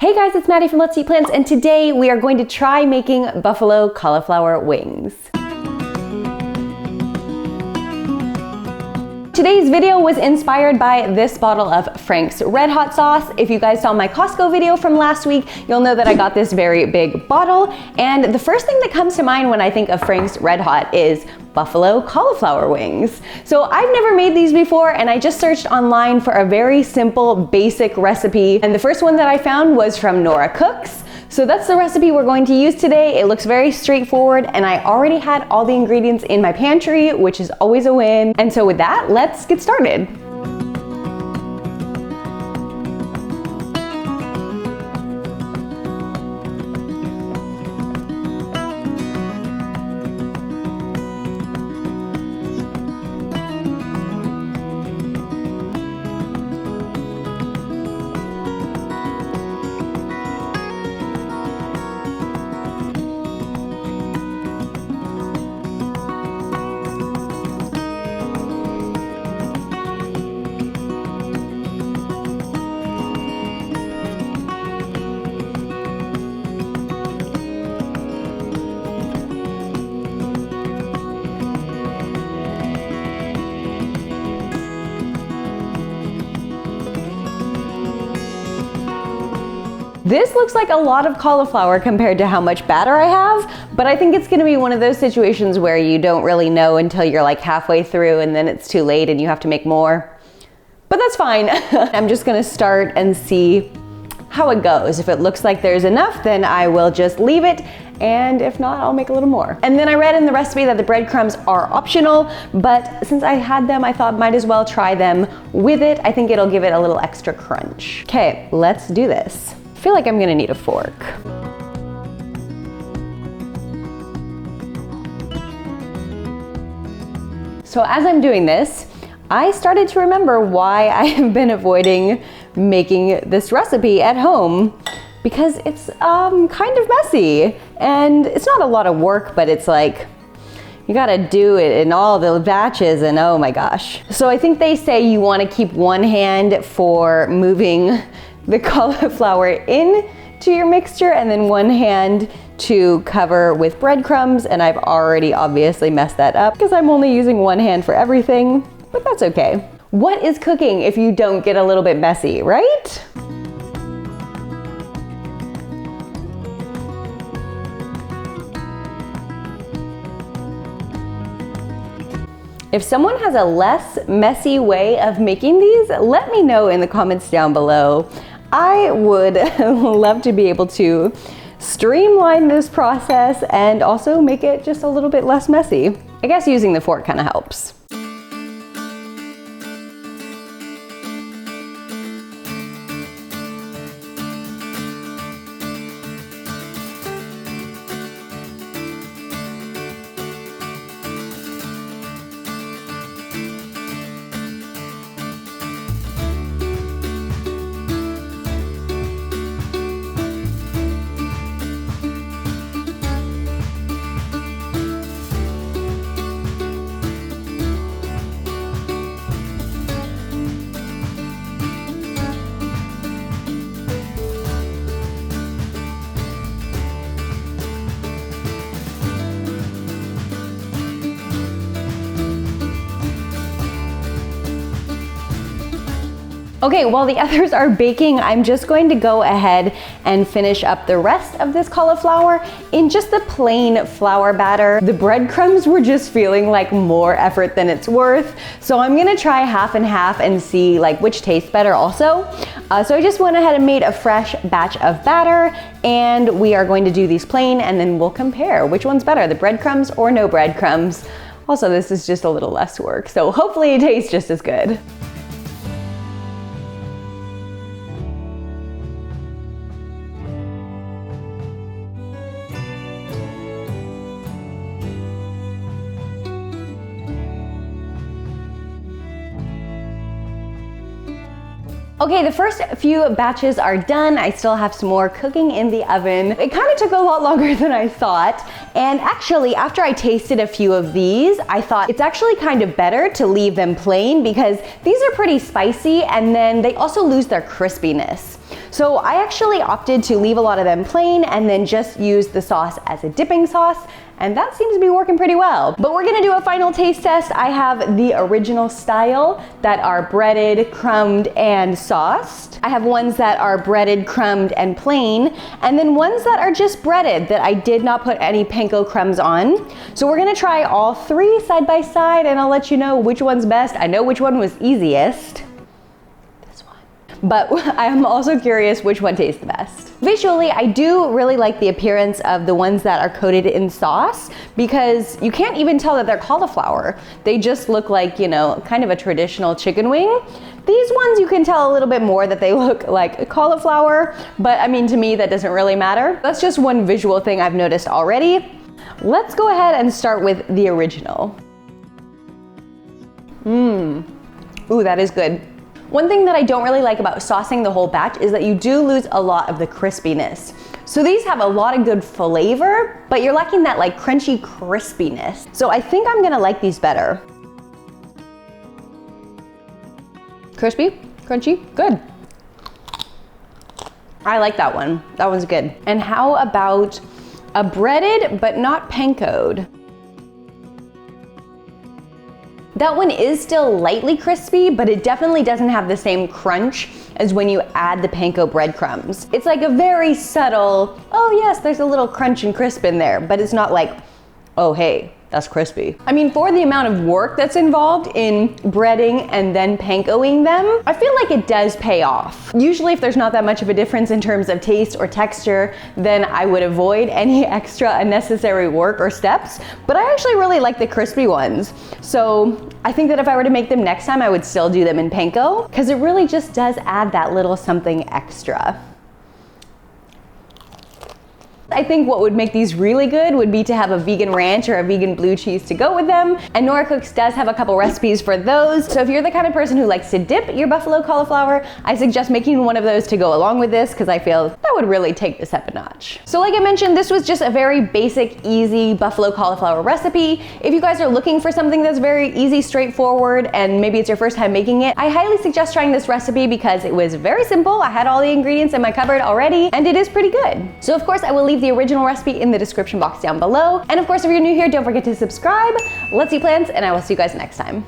Hey guys, it's Maddie from Let's Eat Plants, and today we are going to try making buffalo cauliflower wings. Today's video was inspired by this bottle of Frank's Red Hot sauce. If you guys saw my Costco video from last week, you'll know that I got this very big bottle, and the first thing that comes to mind when I think of Frank's Red Hot is buffalo cauliflower wings. So I've never made these before, and I just searched online for a very simple, basic recipe, and the first one that I found was from Nora Cooks. So that's the recipe we're going to use today. It looks very straightforward, and I already had all the ingredients in my pantry, which is always a win. And so with that, let's get started. This looks like a lot of cauliflower compared to how much batter I have, but I think it's gonna be one of those situations where you don't really know until you're like halfway through and then it's too late and you have to make more. But that's fine. I'm just gonna start and see how it goes. If it looks like there's enough, then I will just leave it, and if not, I'll make a little more. And then I read in the recipe that the breadcrumbs are optional, but since I had them, I thought might as well try them with it. I think it'll give it a little extra crunch. Okay, let's do this. I feel like I'm gonna need a fork. So as I'm doing this, I started to remember why I have been avoiding making this recipe at home, because it's kind of messy, and it's not a lot of work, but it's like, you gotta do it in all the batches, and oh my gosh. So I think they say you wanna keep one hand for moving the cauliflower in to your mixture, and then one hand to cover with breadcrumbs, and I've already obviously messed that up because I'm only using one hand for everything, but that's okay. What is cooking if you don't get a little bit messy, right? If someone has a less messy way of making these, let me know in the comments down below. I would love to be able to streamline this process and also make it just a little bit less messy. I guess using the fork kind of helps. Okay, while the others are baking, I'm just going to go ahead and finish up the rest of this cauliflower in just the plain flour batter. The breadcrumbs were just feeling like more effort than it's worth, so I'm gonna try half and half and see like which tastes better also. So I just went ahead and made a fresh batch of batter, and we are going to do these plain, and then we'll compare which one's better, the breadcrumbs or no breadcrumbs. Also, this is just a little less work, so hopefully it tastes just as good. Okay, the first few batches are done. I still have some more cooking in the oven. It kind of took a lot longer than I thought. And actually, after I tasted a few of these, I thought it's actually kind of better to leave them plain because these are pretty spicy and then they also lose their crispiness. So I actually opted to leave a lot of them plain and then just use the sauce as a dipping sauce, and that seems to be working pretty well. But we're gonna do a final taste test. I have the original style that are breaded, crumbed, and sauced. I have ones that are breaded, crumbed, and plain, and then ones that are just breaded that I did not put any panko crumbs on. So we're gonna try all three side by side, and I'll let you know which one's best. I know which one was easiest. But I'm also curious which one tastes the best. Visually, I do really like the appearance of the ones that are coated in sauce because you can't even tell that they're cauliflower. They just look like, you know, kind of a traditional chicken wing. These ones you can tell a little bit more that they look like cauliflower, but I mean, to me, that doesn't really matter. That's just one visual thing I've noticed already. Let's go ahead and start with the original. Ooh, that is good. One thing that I don't really like about saucing the whole batch is that you do lose a lot of the crispiness. So these have a lot of good flavor, but you're lacking that like crunchy crispiness. So I think I'm gonna like these better. Crispy, crunchy, good. I like that one. That one's good. And how about a breaded but not pankoed? That one is still lightly crispy, but it definitely doesn't have the same crunch as when you add the panko breadcrumbs. It's like a very subtle, oh yes, there's a little crunch and crisp in there, but it's not like, oh hey, that's crispy. I mean, for the amount of work that's involved in breading and then pankoing them, I feel like it does pay off. Usually if there's not that much of a difference in terms of taste or texture, then I would avoid any extra unnecessary work or steps, but I actually really like the crispy ones. So I think that if I were to make them next time, I would still do them in panko, because it really just does add that little something extra. I think what would make these really good would be to have a vegan ranch or a vegan blue cheese to go with them. And Nora Cooks does have a couple recipes for those. So if you're the kind of person who likes to dip your buffalo cauliflower, I suggest making one of those to go along with this because I feel that would really take this up a notch. So like I mentioned, this was just a very basic, easy buffalo cauliflower recipe. If you guys are looking for something that's very easy, straightforward, and maybe it's your first time making it, I highly suggest trying this recipe because it was very simple. I had all the ingredients in my cupboard already, and it is pretty good. So of course, I will leave the original recipe in the description box down below. And of course, if you're new here, don't forget to subscribe. Let's eat plants, and I will see you guys next time.